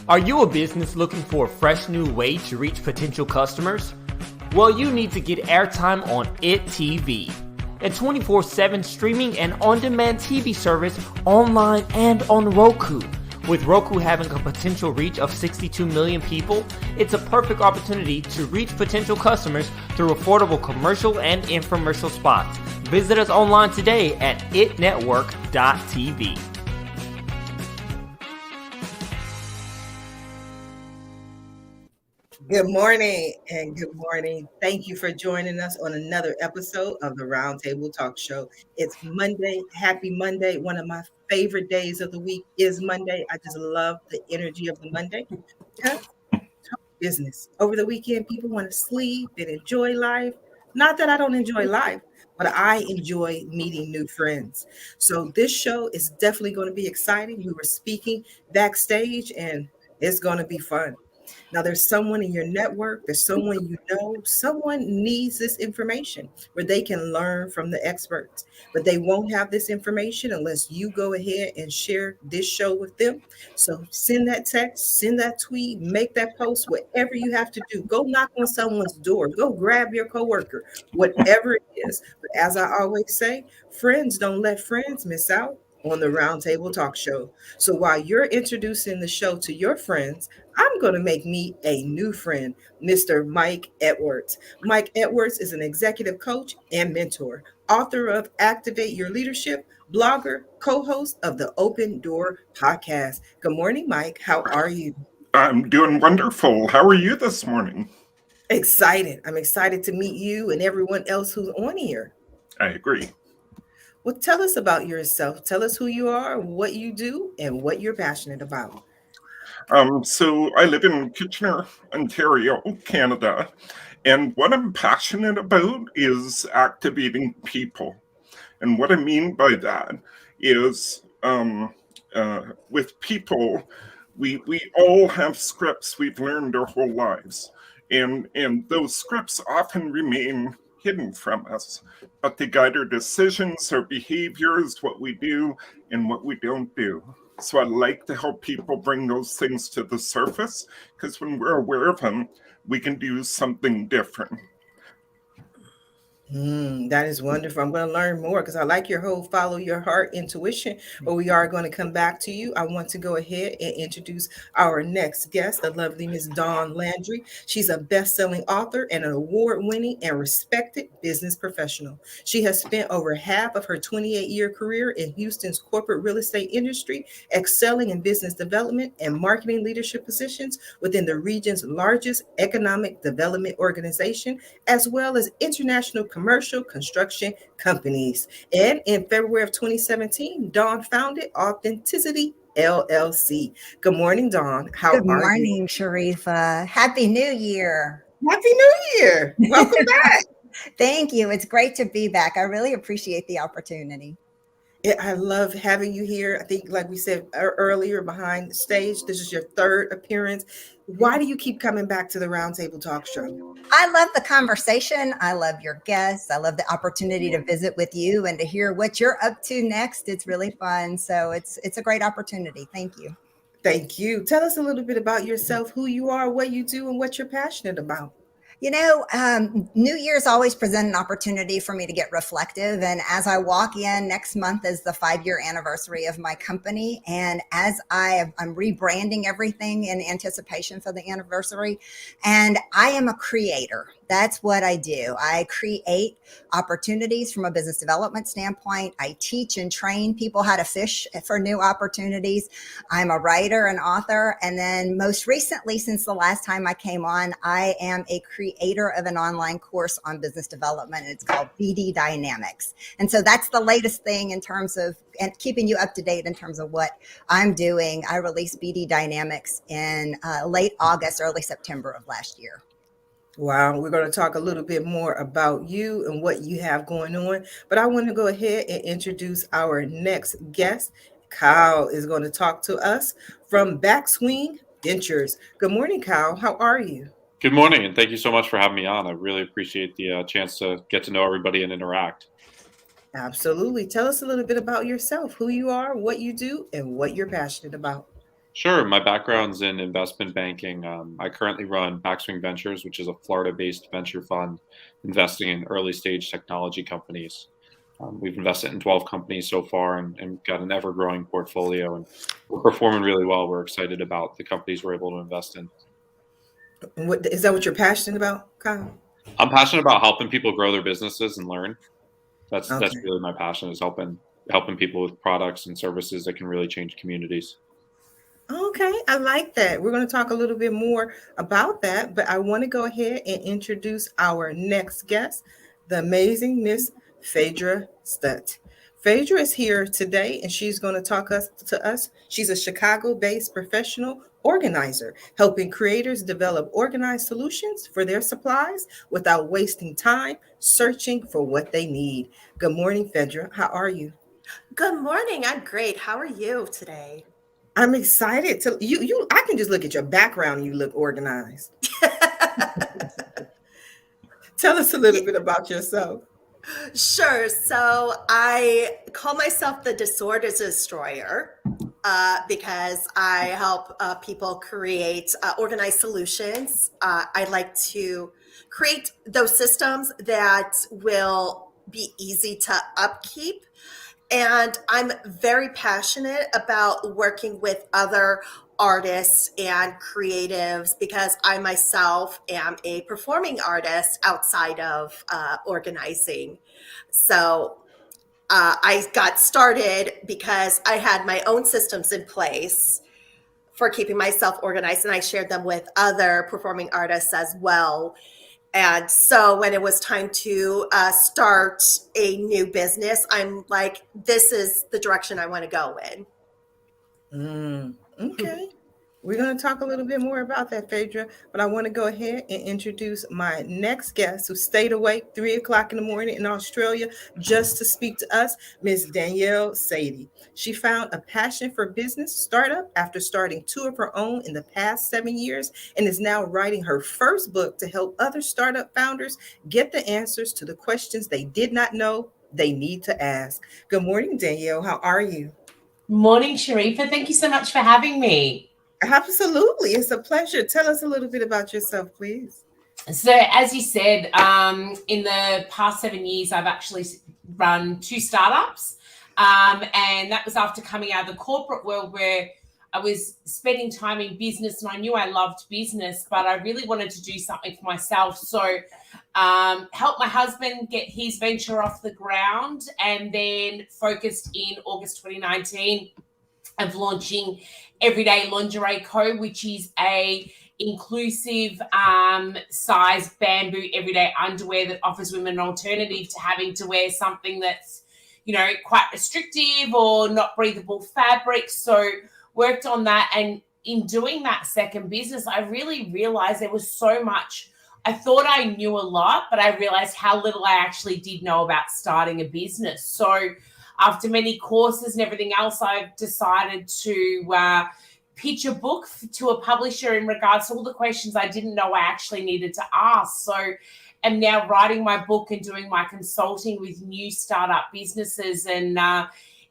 Are you a business looking for a fresh new way to reach potential customers? Well, you need to get airtime on IT TV, a 24/7 streaming and on-demand TV service online and on Roku. With Roku having a potential reach of 62 million people, it's a perfect opportunity to reach potential customers through affordable commercial and infomercial spots. Visit us online today at itnetwork.tv. Good morning and good morning. Thank you for joining us on another episode of the Roundtable Talk Show. It's Monday. Happy Monday. One of my favorite days of the week is Monday. I just love the energy of the Monday because talk business. Over the weekend, people want to sleep and enjoy life. Not that I don't enjoy life, but I enjoy meeting new friends. So this show is definitely going to be exciting. We were speaking backstage and it's going to be fun. Now, there's someone in your network, there's someone you know, someone needs this information where they can learn from the experts, but they won't have this information unless you go ahead and share this show with them. So send that text, send that tweet, make that post, whatever you have to do. Go knock on someone's door, go grab your coworker, whatever it is. But as I always say, friends don't let friends miss out on the Roundtable Talk Show. So while you're introducing the show to your friends, I'm going to make me a new friend, Mr. Mike Edwards. Mike Edwards is an executive coach and mentor, author of Activate Your Leadership, blogger, co-host of the Open Door podcast. Good morning, Mike. How are you? I'm doing wonderful. How are you this morning? Excited. I'm excited to meet you and everyone else who's on here. I agree. Well, tell us about yourself. Tell us who you are, what you do, and what you're passionate about. So I live in Kitchener, Ontario, Canada, and what I'm passionate about is activating people. And what I mean by that is with people, we all have scripts we've learned our whole lives. And those scripts often remain hidden from us, but they guide our decisions, our behaviors, what we do, and what we don't do. So I like to help people bring those things to the surface, because when we're aware of them, we can do something different. That is wonderful. I'm going to learn more because I like your whole follow your heart intuition, but we are going to come back to you. I want to go ahead and introduce our next guest, the lovely Miss Dawn Landry. She's a best-selling author and an award-winning and respected business professional. She has spent over half of her 28-year career in Houston's corporate real estate industry, excelling in business development and marketing leadership positions within the region's largest economic development organization, as well as international commercial construction companies. And in February of 2017, Dawn founded Authenticity LLC. Good morning, Dawn. How are you? Good morning, Sharifah. Happy New Year. Happy New Year. Welcome back. Thank you. It's great to be back. I really appreciate the opportunity. I love having you here. I think, like we said earlier, behind the stage, this is your third appearance. Why do you keep coming back to the Roundtable Talk Show? I love the conversation. I love your guests. I love the opportunity to visit with you and to hear what you're up to next. It's really fun. So it's a great opportunity. Thank you. Thank you. Tell us a little bit about yourself, who you are, what you do, and what you're passionate about. You know, New Year's always present an opportunity for me to get reflective. And as I walk in, next month is the 5-year anniversary of my company. And as I'm rebranding everything in anticipation for the anniversary, and I am a creator. That's what I do. I create opportunities from a business development standpoint. I teach and train people how to fish for new opportunities. I'm a writer and author. And then most recently, since the last time I came on, I am a creator of an online course on business development. It's called BD Dynamics. And so that's the latest thing in terms of and keeping you up to date in terms of what I'm doing. I released BD Dynamics in late August, early September of last year. Wow, we're going to talk a little bit more about you and what you have going on. But I want to go ahead and introduce our next guest. Kyle is going to talk to us from Backswing Ventures. Good morning, Kyle. How are you? Good morning, and thank you so much for having me on. I really appreciate the chance to get to know everybody and interact. Absolutely. Tell us a little bit about yourself, who you are, what you do, and what you're passionate about. Sure, my background's in investment banking. I currently run Backswing Ventures, which is a Florida-based venture fund investing in early-stage technology companies. We've invested in 12 companies so far and got an ever-growing portfolio, and we're performing really well. We're excited about the companies we're able to invest in. And what is that what you're passionate about, Kyle? I'm passionate about helping people grow their businesses and learn. That's Okay. really my passion, is helping people with products and services that can really change communities. Okay, I like that. We're going to talk a little bit more about that, but I want to go ahead and introduce our next guest, the amazing Miss Phaedra Stutt. Phaedra is here today and she's going to talk to us. She's a Chicago-based professional organizer, helping creators develop organized solutions for their supplies without wasting time searching for what they need. Good morning, Phaedra. How are you? Good morning. I'm great. How are you today? I'm excited to you. I can just look at your background and you look organized. Tell us a little Ye- bit about yourself. Sure. So I call myself the disorder destroyer because I help people create organized solutions. I like to create those systems that will be easy to upkeep. And I'm very passionate about working with other artists and creatives because I myself am a performing artist outside of organizing. So I got started because I had my own systems in place for keeping myself organized, and I shared them with other performing artists as well. And so when it was time to start a new business, I'm like, this is the direction I want to go in. Okay. We're going to talk a little bit more about that, Phaedra, but I want to go ahead and introduce my next guest who stayed awake 3 o'clock in the morning in Australia just to speak to us, Miss Danielle Sadie. She found a passion for business startup after starting two of her own in the past 7 years and is now writing her first book to help other startup founders get the answers to the questions they did not know they need to ask. Good morning, Danielle. How are you? Morning, Sharifah. Thank you so much for having me. Absolutely. It's a pleasure. Tell us a little bit about yourself, please. So, as you said, in the past 7 years, I've actually run two startups. And that was after coming out of the corporate world where I was spending time in business and I knew I loved business, but I really wanted to do something for myself. So, helped my husband get his venture off the ground and then focused in August 2019 of launching Everyday Lingerie Co., which is a inclusive size bamboo everyday underwear that offers women an alternative to having to wear something that's, quite restrictive or not breathable fabric. So worked on that. And in doing that second business, I really realized there was so much. I thought I knew a lot, but I realized how little I actually did know about starting a business. So after many courses and everything else, I've decided to pitch a book to a publisher in regards to all the questions I didn't know I actually needed to ask. So I'm now writing my book and doing my consulting with new startup businesses. And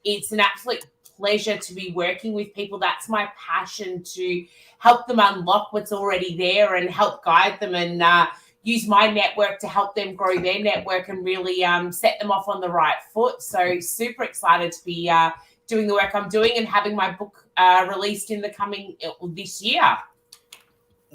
it's an absolute pleasure to be working with people. That's my passion, to help them unlock what's already there and help guide them and use my network to help them grow their network and really set them off on the right foot. So super excited to be doing the work I'm doing and having my book released in the coming this year.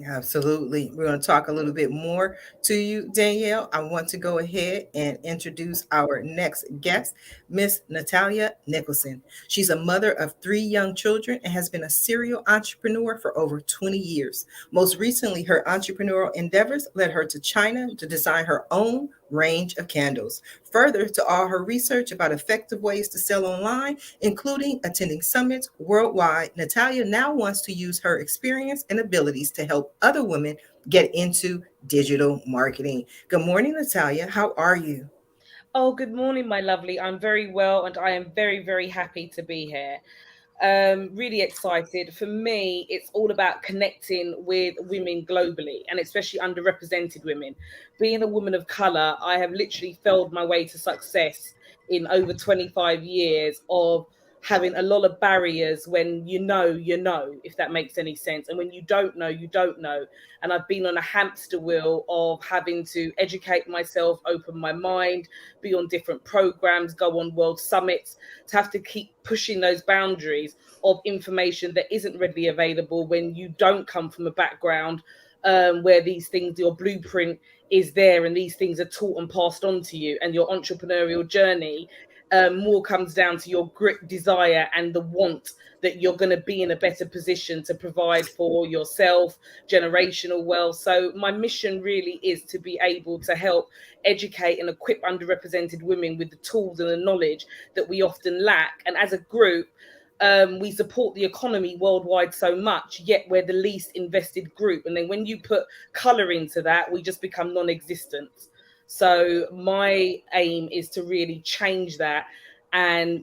Absolutely. We're going to talk a little bit more to you, Danielle. I want to go ahead and introduce our next guest, Miss Natalia Nicholson. She's a mother of 3 young children and has been a serial entrepreneur for over 20 years. Most recently, her entrepreneurial endeavors led her to China to design her own range of candles. Further to all her research about effective ways to sell online, including attending summits worldwide, Natalia now wants to use her experience and abilities to help other women get into digital marketing. Good morning, Natalia. How are you? Oh, good morning, my lovely. I'm very well, and I am very, very happy to be here. Really excited. For me, it's all about connecting with women globally, and especially underrepresented women. Being a woman of color, I have literally felled my way to success in over 25 years of having a lot of barriers when you know, if that makes any sense. And when you don't know, you don't know. And I've been on a hamster wheel of having to educate myself, open my mind, be on different programs, go on world summits, to have to keep pushing those boundaries of information that isn't readily available when you don't come from a background where these things, your blueprint is there and these things are taught and passed on to you, and your entrepreneurial journey more comes down to your grit, desire, and the want that you're going to be in a better position to provide for yourself, generational wealth. So my mission really is to be able to help educate and equip underrepresented women with the tools and the knowledge that we often lack. And as a group, we support the economy worldwide so much, yet we're the least invested group. And then when you put color into that, we just become non-existent. So my aim is to really change that and,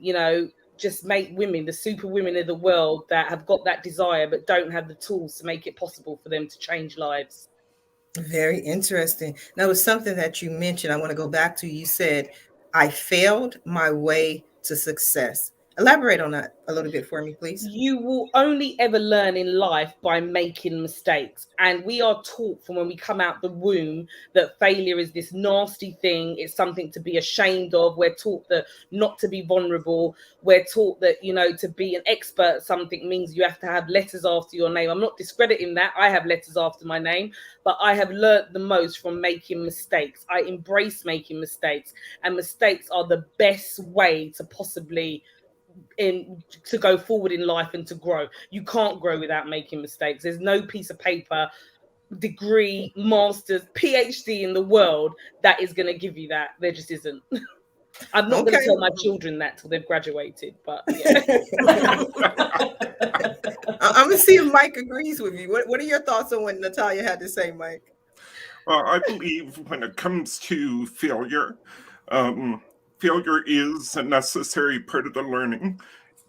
just make women the super women of the world that have got that desire but don't have the tools to make it possible for them to change lives. Very interesting. Now, it's something that you mentioned. I want to go back to. You said, I failed my way to success. Elaborate on that a little bit for me, please. You will only ever learn in life by making mistakes. And we are taught from when we come out the womb that failure is this nasty thing. It's something to be ashamed of. We're taught that not to be vulnerable. We're taught that, to be an expert at something means you have to have letters after your name. I'm not discrediting that. I have letters after my name, but I have learned the most from making mistakes. I embrace making mistakes, and mistakes are the best way to possibly to go forward in life and to grow. You can't grow without making mistakes. There's no piece of paper, degree, master's, PhD in the world that is going to give you that. There just isn't. I'm not going to tell my children that till they've graduated, but yeah. I'm going to see if Mike agrees with you. What are your thoughts on what Natalia had to say, Mike? Well, I believe when it comes to failure, failure is a necessary part of the learning.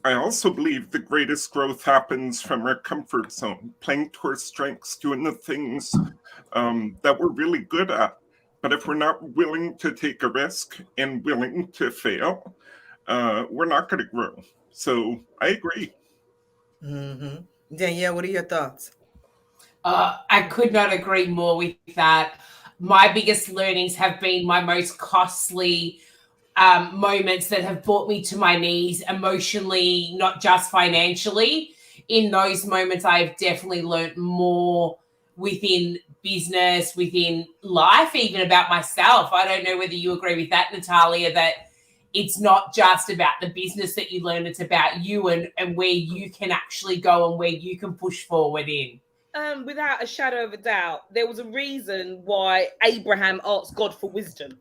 I also believe the greatest growth happens from our comfort zone, playing to our strengths, doing the things that we're really good at. But if we're not willing to take a risk and willing to fail, we're not going to grow. So I agree. Mm-hmm. Danielle, what are your thoughts? I could not agree more with that. My biggest learnings have been my most costly moments that have brought me to my knees emotionally, not just financially. In those moments, I've definitely learned more within business, within life, even about myself. I don't know whether you agree with that, Natalia, that it's not just about the business that you learn, it's about you and where you can actually go and where you can push forward in. Without a shadow of a doubt, there was a reason why Abraham asked God for wisdom.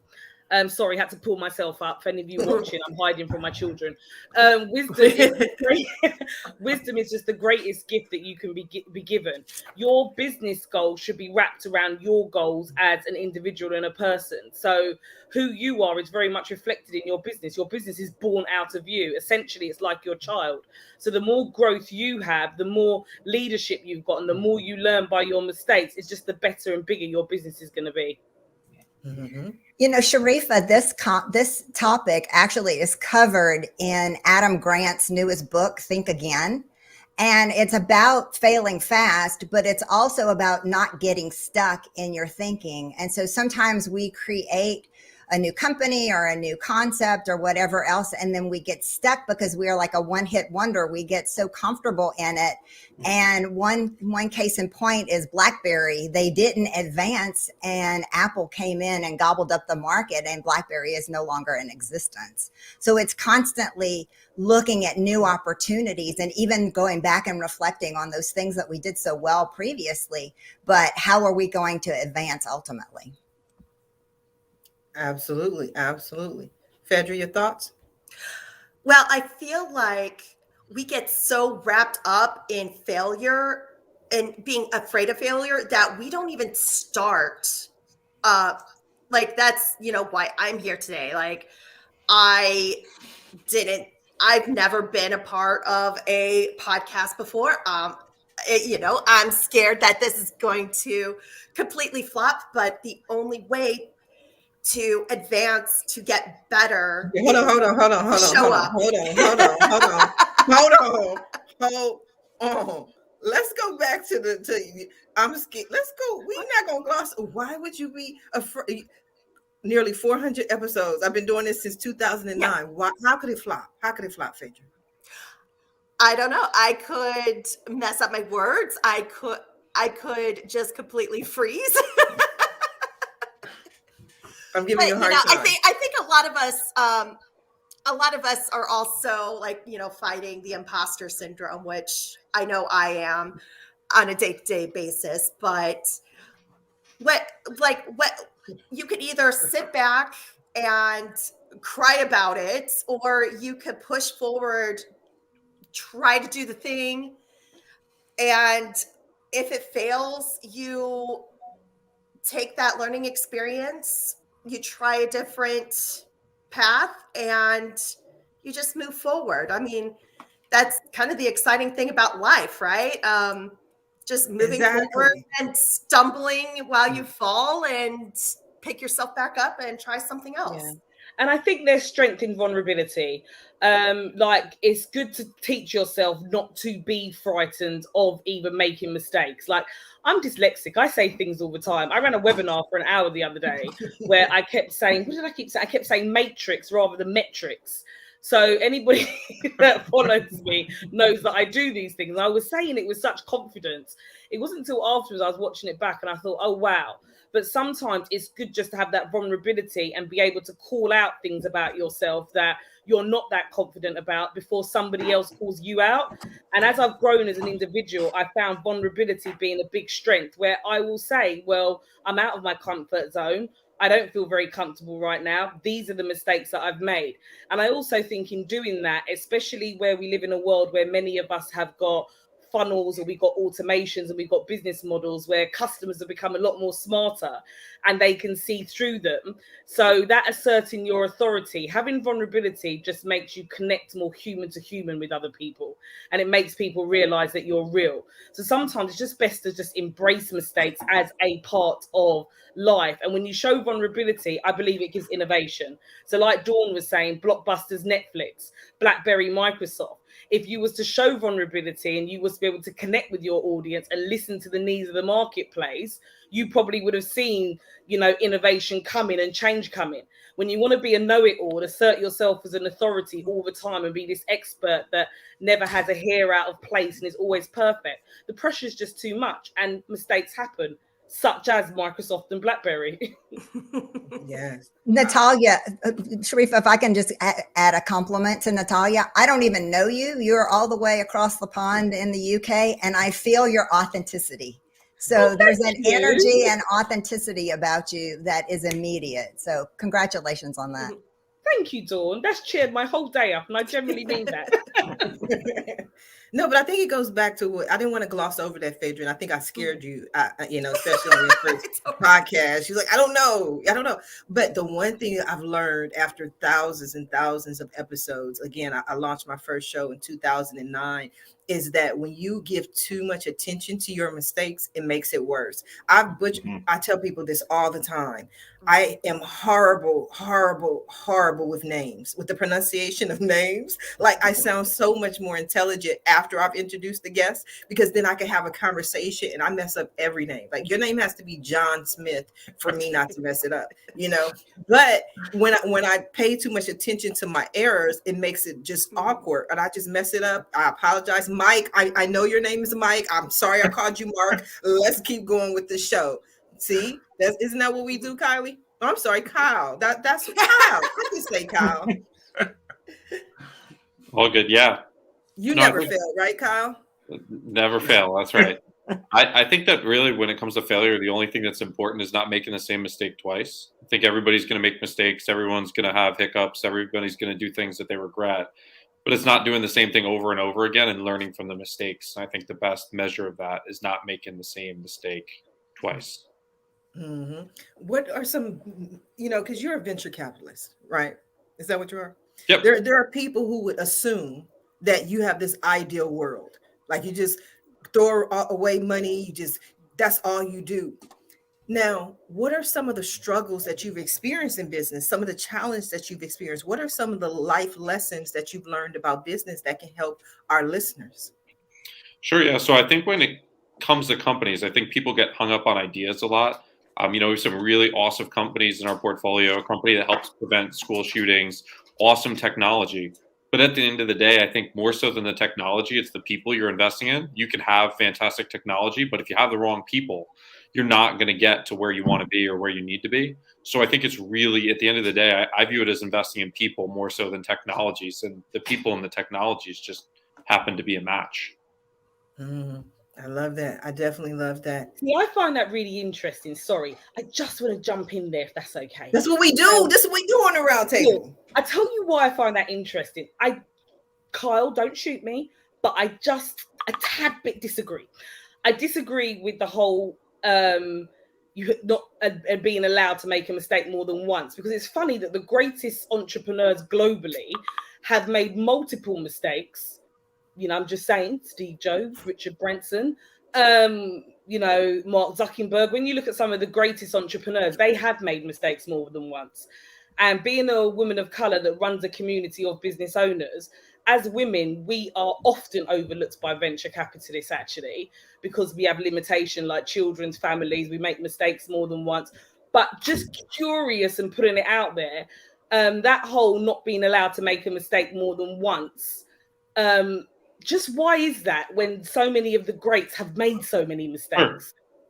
Sorry, had to pull myself up. For any of you watching, I'm hiding from my children. Wisdom is just the greatest gift that you can be given. Your business goals should be wrapped around your goals as an individual and a person. So who you are is very much reflected in your business. Your business is born out of you. Essentially, it's like your child. So the more growth you have, the more leadership you've got, and the more you learn by your mistakes, it's just the better and bigger your business is going to be. Mm-hmm. Sharifah, this topic actually is covered in Adam Grant's newest book, Think Again. And it's about failing fast, but it's also about not getting stuck in your thinking. And so sometimes we create a new company or a new concept or whatever else, and then we get stuck because we are like a one-hit wonder. We get so comfortable in it. And one case in point is BlackBerry. They didn't advance, and Apple came in and gobbled up the market, and BlackBerry is no longer in existence. So it's constantly looking at new opportunities and even going back and reflecting on those things that we did so well previously. But how are we going to advance ultimately? Absolutely. Absolutely. Phaedra, your thoughts? Well, I feel like we get so wrapped up in failure and being afraid of failure that we don't even start. Uh, like that's, why I'm here today. Like I didn't, I've never been a part of a podcast before. I'm scared that this is going to completely flop, but the only way to advance, to get better Hold on, is hold on, hold on, to hold on, show hold on, up. hold on, hold on, hold on, hold on. Let's go back to I'm scared. Let's go. We're not gonna gloss. Why would you be afraid? Nearly 400 episodes. I've been doing this since 2009. Yeah. Why? How could it flop? How could it flop, Phaedra? I don't know. I could mess up my words. I could just completely freeze. I'm giving But you a hard time. I think a lot of us are also like, fighting the imposter syndrome, which I know I am on a day-to-day basis. But what you could either sit back and cry about it, or you could push forward, try to do the thing, and if it fails, you take that learning experience, you try a different path, and you just move forward. I mean, that's kind of the exciting thing about life, right? Just moving forward Exactly. and stumbling while you fall, and pick yourself back up and try something else. Yeah. And I think there's strength in vulnerability. Like it's good to teach yourself not to be frightened of even making mistakes. Like I'm dyslexic. I say things all the time. I ran a webinar for an hour the other day where I kept saying, what did I keep saying? I kept saying matrix rather than metrics. So anybody that follows me knows that I do these things. I was saying it with such confidence. It wasn't until afterwards I was watching it back and I thought, oh, wow. But sometimes it's good just to have that vulnerability and be able to call out things about yourself that you're not that confident about before somebody else calls you out. And as I've grown as an individual, I found vulnerability being a big strength where I will say, well, I'm out of my comfort zone. I don't feel very comfortable right now. These are the mistakes that I've made. And I also think in doing that, especially where we live in a world where many of us have got funnels and we've got automations and we've got business models where customers have become a lot more smarter and they can see through them. So that asserting your authority, having vulnerability just makes you connect more human to human with other people. And it makes people realize that you're real. So sometimes it's just best to just embrace mistakes as a part of life. And when you show vulnerability, I believe it gives innovation. So like Dawn was saying, Blockbusters, Netflix, BlackBerry, Microsoft. If you was to show vulnerability and you was to be able to connect with your audience and listen to the needs of the marketplace, you probably would have seen, innovation coming and change coming. When you want to be a know-it-all, assert yourself as an authority all the time and be this expert that never has a hair out of place and is always perfect, the pressure is just too much and mistakes happen, such as Microsoft and BlackBerry. Yes. Natalia, Sharifah, if I can just add a compliment to Natalia, I don't even know you. You're all the way across the pond in the UK, and I feel your authenticity. So there's an energy and authenticity about you that is immediate. So congratulations on that. Thank you, Dawn. That's cheered my whole day up, and I generally mean that. No, but I think it goes back to what I didn't want to gloss over that, Phaedra. And I think I scared you, especially on your first podcast. She's like, I don't know. But the one thing that I've learned after thousands and thousands of episodes, again, I launched my first show in 2009, is that when you give too much attention to your mistakes, it makes it worse. I tell people this all the time. I am horrible with names, with the pronunciation of names. Like I sound so much more intelligent after I've introduced the guest, because then I can have a conversation and I mess up every name. Like your name has to be John Smith for me not to mess it up, But when I pay too much attention to my errors, it makes it just awkward and I just mess it up. I apologize. Mike, I know your name is Mike. I'm sorry I called you Mark. Let's keep going with the show. See, isn't that what we do, Kylie? Oh, I'm sorry, Kyle. That's Kyle. I can say Kyle. All good, yeah. You never fail, right, Kyle? Never fail. That's right. I think that really when it comes to failure, the only thing that's important is not making the same mistake twice. I think everybody's going to make mistakes. Everyone's going to have hiccups. Everybody's going to do things that they regret. But it's not doing the same thing over and over again and learning from the mistakes. I think the best measure of that is not making the same mistake twice. Mm-hmm. What are some, because you're a venture capitalist, right? Is that what you are? Yep. There are people who would assume that you have this ideal world, like you just throw away money, that's all you do. Now, what are some of the struggles that you've experienced in business? Some of the challenges that you've experienced? What are some of the life lessons that you've learned about business that can help our listeners? Sure. Yeah. So I think when it comes to companies, I think people get hung up on ideas a lot. We have some really awesome companies in our portfolio, a company that helps prevent school shootings, awesome technology. But at the end of the day, I think more so than the technology, it's the people you're investing in. You can have fantastic technology, but if you have the wrong people, you're not going to get to where you want to be or where you need to be. So I think it's really, at the end of the day, I view it as investing in people more so than technologies. And the people and the technologies just happen to be a match. Mm, I love that. I definitely love that. Yeah, I find that really interesting. Sorry, I just want to jump in there if that's okay. That's what we do. This is what we do on the round table. I tell you why I find that interesting. Kyle, don't shoot me, but I just a tad bit disagree. I disagree with the whole you not being allowed to make a mistake more than once, because it's funny that the greatest entrepreneurs globally have made multiple mistakes. I'm just saying, Steve Jobs, Richard Branson, Mark Zuckerberg. When you look at some of the greatest entrepreneurs, they have made mistakes more than once. And being a woman of color that runs a community of business owners, as women, we are often overlooked by venture capitalists, actually, because we have limitation like children's families. We make mistakes more than once. But just curious and putting it out there, that whole not being allowed to make a mistake more than once, just why is that when so many of the greats have made so many mistakes? Sure.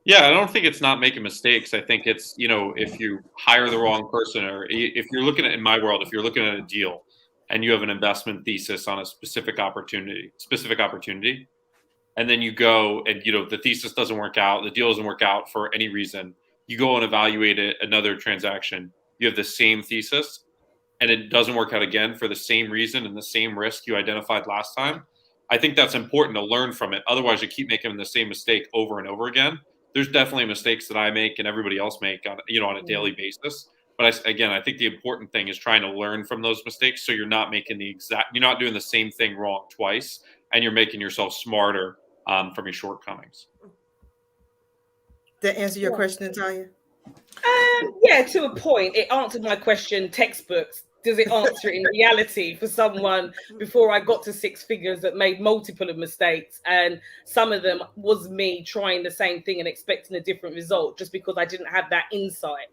Yeah, I don't think it's not making mistakes. I think it's, if you hire the wrong person, or if you're looking at, in my world, if you're looking at a deal and you have an investment thesis on a specific opportunity, and then you go and, the thesis doesn't work out, the deal doesn't work out for any reason, you go and evaluate another transaction, you have the same thesis and it doesn't work out again for the same reason and the same risk you identified last time. I think that's important to learn from it. Otherwise, you keep making the same mistake over and over again. There's definitely mistakes that I make and everybody else make on a daily basis. But I think the important thing is trying to learn from those mistakes, so you're not making you're not doing the same thing wrong twice, and you're making yourself smarter from your shortcomings. That answer your question, Natalia? Yeah, to a point. It answered my question. Textbooks. Does it answer it in reality for someone before I got to six figures that made multiple of mistakes? And some of them was me trying the same thing and expecting a different result just because I didn't have that insight.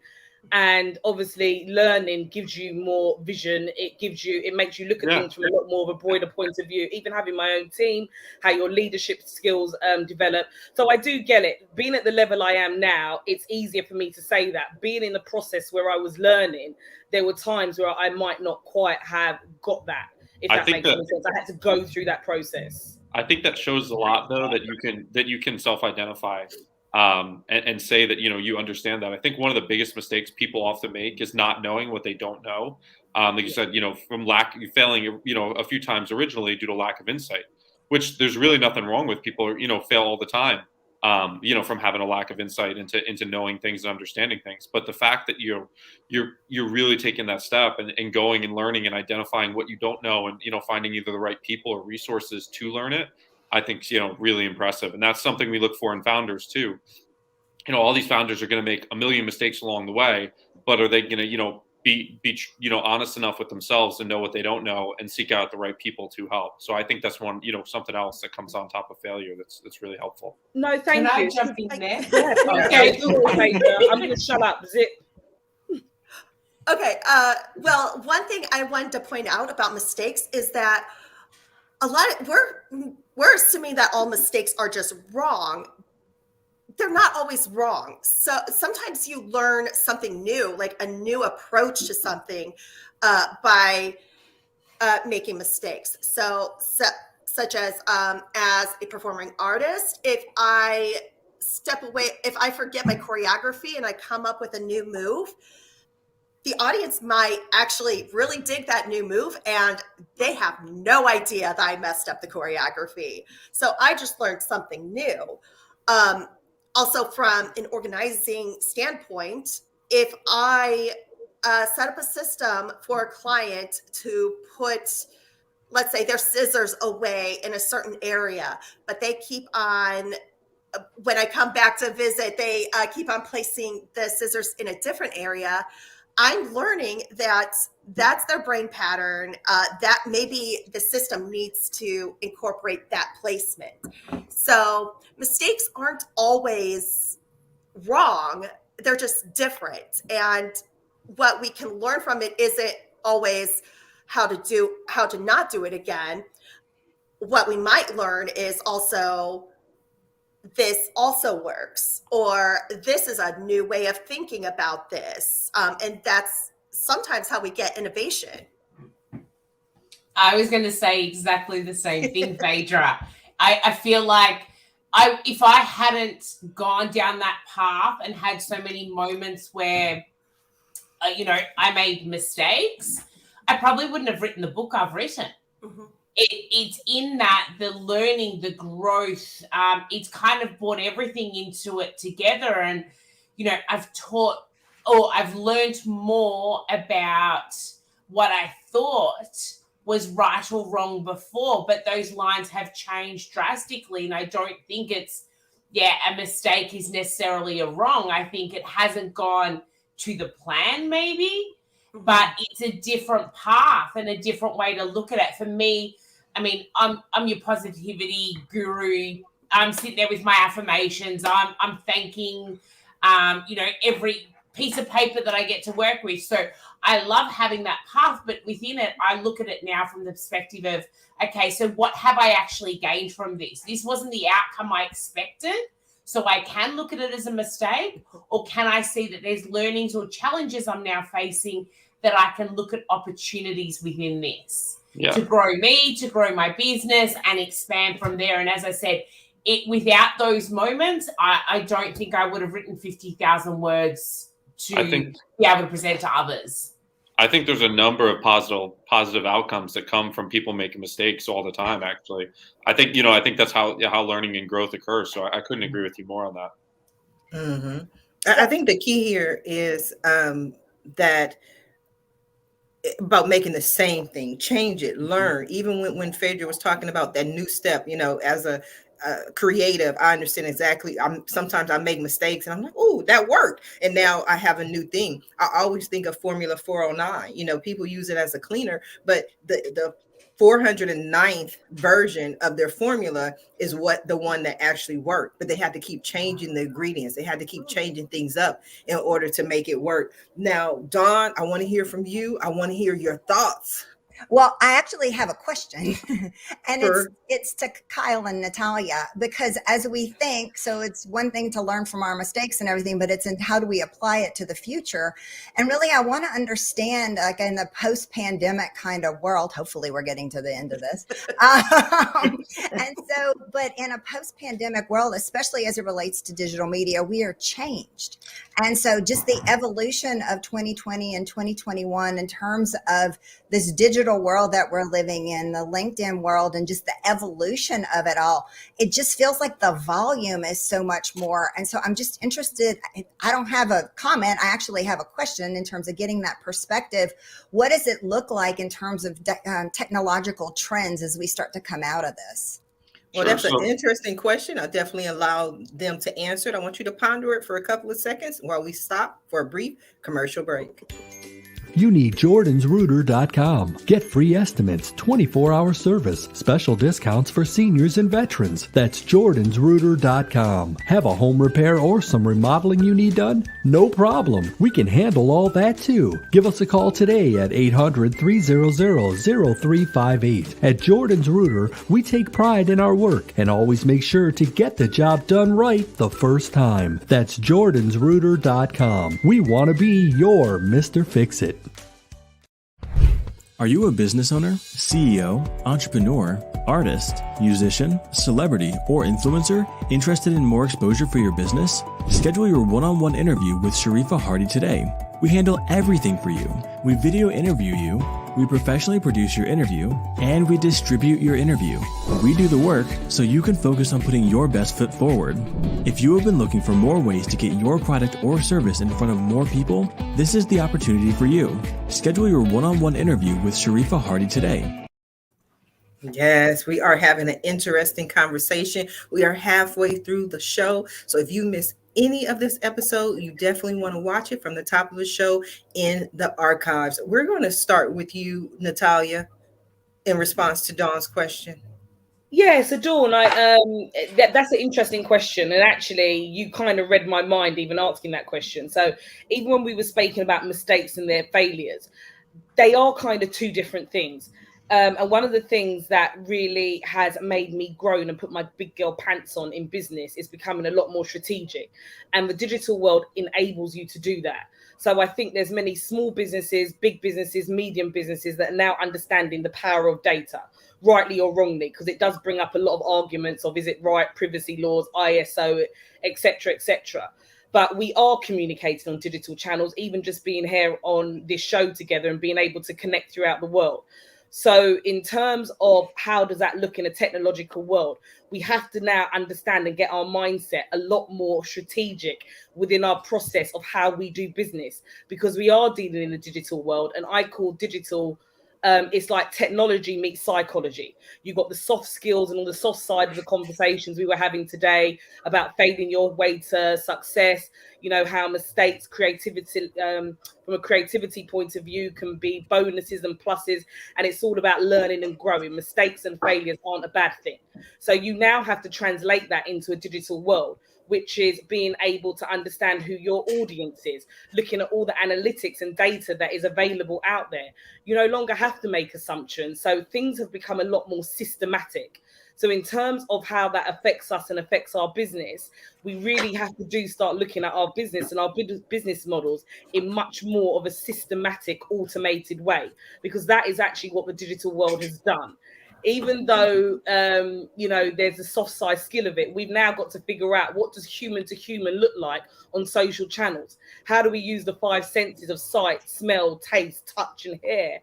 And obviously learning gives you more vision. It makes you look at things from a lot more of a broader point of view. Even having my own team, how your leadership skills develop. So I do get it. Being at the level I am now, it's easier for me to say that. Being in the process where I was learning, there were times where I might not quite have got that. If that makes any sense, I had to go through that process. I think that shows a lot, though, that you can self-identify. And say that, you understand that. I think one of the biggest mistakes people often make is not knowing what they don't know. Like you said, from failing, a few times originally due to lack of insight, which there's really nothing wrong with. People, fail all the time, from having a lack of insight into knowing things and understanding things. But the fact that you're really taking that step and going and learning and identifying what you don't know and, finding either the right people or resources to learn it, I think, really impressive. And that's something we look for in founders too. All these founders are going to make a million mistakes along the way, but are they going to, be honest enough with themselves and know what they don't know and seek out the right people to help? So I think that's one, something else that comes on top of failure that's really helpful. No, thank you. Can I jump in there? Okay, I'm going to shut up. Zip. Okay. Well, one thing I wanted to point out about mistakes is that we're assuming that all mistakes are just wrong. They're not always wrong. So sometimes you learn something new, like a new approach to something by making mistakes. So such as a performing artist, if I step away, if I forget my choreography and I come up with a new move, the audience might actually really dig that new move, and they have no idea that I messed up the choreography. So I just learned something new. Also, from an organizing standpoint, if I set up a system for a client to put, let's say, their scissors away in a certain area, but they keep on, when I come back to visit, they keep on placing the scissors in a different area, I'm learning that that's their brain pattern, that maybe the system needs to incorporate that placement. So mistakes aren't always wrong. They're just different. And what we can learn from it isn't always how to not do it again. What we might learn is also, this also works, or this is a new way of thinking about this. And that's sometimes how we get innovation. I was going to say exactly the same thing, Phaedra. I feel like if I hadn't gone down that path and had so many moments where, I made mistakes, I probably wouldn't have written the book I've written. Mm-hmm. It's in that, the learning, the growth, it's kind of brought everything into it together. And, I've learned more about what I thought was right or wrong before, but those lines have changed drastically. And I don't think it's, a mistake is necessarily a wrong. I think it hasn't gone to the plan maybe, but it's a different path and a different way to look at it. For me, I mean, I'm your positivity guru. I'm sitting there with my affirmations. I'm thanking, every piece of paper that I get to work with. So I love having that path, but within it, I look at it now from the perspective of, okay, so what have I actually gained from this? This wasn't the outcome I expected. So I can look at it as a mistake, or can I see that there's learnings or challenges I'm now facing that I can look at opportunities within this to grow me, to grow my business and expand from there. And as I said, without those moments, I don't think I would have written 50,000 words to be able to present to others. I think there's a number of positive outcomes that come from people making mistakes all the time, actually. I think that's how learning and growth occurs. So I couldn't agree with you more on that. Mm-hmm. I think the key here is that about making the same thing, change it, learn. Even when Phaedra was talking about that new step, as a creative, I understand exactly. Sometimes I make mistakes and I'm like, oh, that worked. And now I have a new thing. I always think of Formula 409. People use it as a cleaner, but the 409th version of their formula is the one that actually worked, but they had to keep changing the ingredients. They had to keep changing things up in order to make it work. Now, Dawn, I want to hear from you. I want to hear your thoughts. Well, I actually have a question, and it's to Kyle and Natalia, because as we think, so it's one thing to learn from our mistakes and everything, but it's in how do we apply it to the future? And really, I want to understand, like in the post-pandemic kind of world, hopefully we're getting to the end of this. And so, but in a post-pandemic world, especially as it relates to digital media, we are changed. And so just the evolution of 2020 and 2021 in terms of this digital world that we're living in, the LinkedIn world, and just the evolution of it all, it just feels like the volume is so much more. And so I'm just interested. I don't have a comment. I actually have a question in terms of getting that perspective. What does it look like in terms of technological trends as we start to come out of this? Well, that's an interesting question. I'll definitely allow them to answer it. I want you to ponder it for a couple of seconds while we stop for a brief commercial break. You need jordansrooter.com. Get free estimates, 24-hour service, special discounts for seniors and veterans. That's jordansrooter.com. Have a home repair or some remodeling you need done? No problem. We can handle all that too. Give us a call today at 800-300-0358. At Jordan's Rooter, we take pride in our work and always make sure to get the job done right the first time. That's jordansrooter.com. We want to be your Mr. Fix-It. Are you a business owner, CEO, entrepreneur, artist, musician, celebrity, or influencer interested in more exposure for your business? Schedule your one-on-one interview with Sharifah Hardie today. We handle everything for you. We video interview you, we professionally produce your interview, and we distribute your interview. We do the work so you can focus on putting your best foot forward. If you have been looking for more ways to get your product or service in front of more people, this is the opportunity for you. Schedule your one-on-one interview with Sharifah Hardie today. Yes, we are having an interesting conversation. We are halfway through the show. So if you miss any of this episode, you definitely want to watch it from the top of the show in the archives. We're going to start with you, Natalia, in response to Dawn's question. Yeah, so Dawn, that's an interesting question, and actually, you kind of read my mind even asking that question. So even when we were speaking about mistakes and their failures, they are kind of two different things. And one of the things that really has made me grow and put my big girl pants on in business is becoming a lot more strategic. And the digital world enables you to do that. So I think there's many small businesses, big businesses, medium businesses that are now understanding the power of data, rightly or wrongly, because it does bring up a lot of arguments of, is it right, privacy laws, ISO, etc., etc. But we are communicating on digital channels, even just being here on this show together and being able to connect throughout the world. So in terms of how does that look in a technological world, we have to now understand and get our mindset a lot more strategic within our process of how we do business, because we are dealing in the digital world. And I call digital, it's like technology meets psychology. You've got the soft skills and on the soft side of the conversations we were having today about failing your way to success, you know, how mistakes, creativity, from a creativity point of view can be bonuses and pluses. And it's all about learning and growing. Mistakes and failures aren't a bad thing. So you now have to translate that into a digital world, which is being able to understand who your audience is, looking at all the analytics and data that is available out there. You no longer have to make assumptions. So things have become a lot more systematic. So in terms of how that affects us and affects our business, we really have to start looking at our business and our business models in much more of a systematic, automated way, because that is actually what the digital world has done. Even though, there's a soft side skill of it, we've now got to figure out, what does human to human look like on social channels? How do we use the 5 senses of sight, smell, taste, touch, and hear?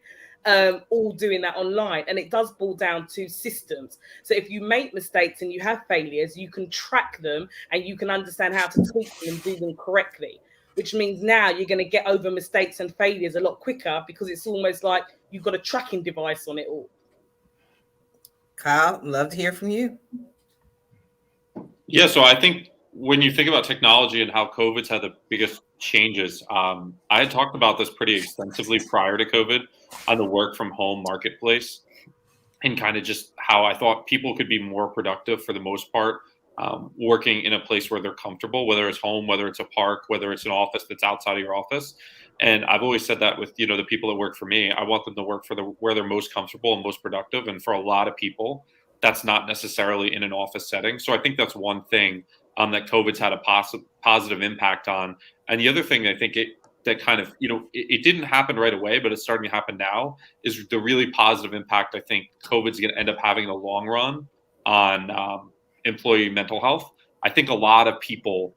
All doing that online. And it does boil down to systems. So if you make mistakes and you have failures, you can track them and you can understand how to tweak them and do them correctly, which means now you're going to get over mistakes and failures a lot quicker, because it's almost like you've got a tracking device on it all. Kyle, love to hear from you. Yeah, so I think when you think about technology and how COVID's had the biggest changes, I had talked about this pretty extensively prior to COVID on the work from home marketplace, and kind of just how I thought people could be more productive for the most part, working in a place where they're comfortable, whether it's home, whether it's a park, whether it's an office that's outside of your office. And I've always said that with, the people that work for me, I want them to work for where they're most comfortable and most productive. And for a lot of people, that's not necessarily in an office setting. So I think that's one thing that COVID's had a positive impact on. And the other thing I think that kind of, it didn't happen right away, but it's starting to happen now, is the really positive impact I think COVID's going to end up having in the long run on employee mental health. I think a lot of people,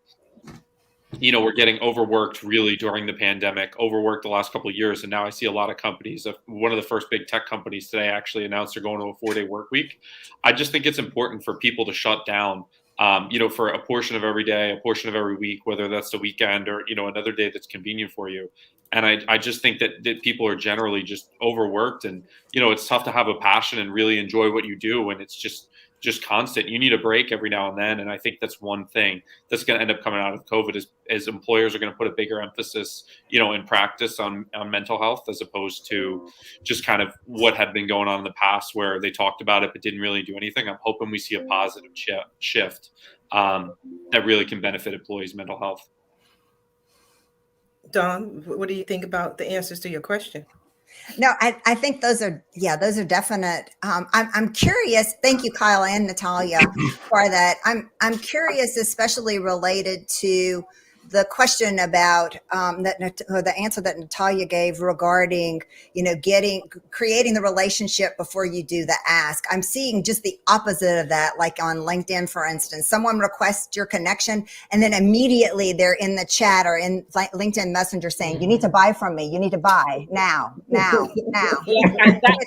were getting overworked really during the pandemic, overworked the last couple of years. And now I see a lot of companies, one of the first big tech companies today actually announced they're going to a 4-day work week. I just think it's important for people to shut down, for a portion of every day, a portion of every week, whether that's the weekend or, another day that's convenient for you. And I just think that people are generally just overworked, and, it's tough to have a passion and really enjoy what you do when it's just constant. You need a break every now and then. And I think that's one thing that's going to end up coming out of COVID is employers are going to put a bigger emphasis, in practice on mental health, as opposed to just kind of what had been going on in the past where they talked about it but didn't really do anything. I'm hoping we see a positive shift that really can benefit employees' mental health. Dawn, what do you think about the answers to your question? No, I think those are definite. I'm curious. Thank you, Kyle and Natalia, for that. I'm curious, especially related to the question about the answer that Natalia gave regarding, creating the relationship before you do the ask. I'm seeing just the opposite of that, like on LinkedIn, for instance. Someone requests your connection, and then immediately they're in the chat or in LinkedIn Messenger saying, "You need to buy from me. You need to buy now." And that's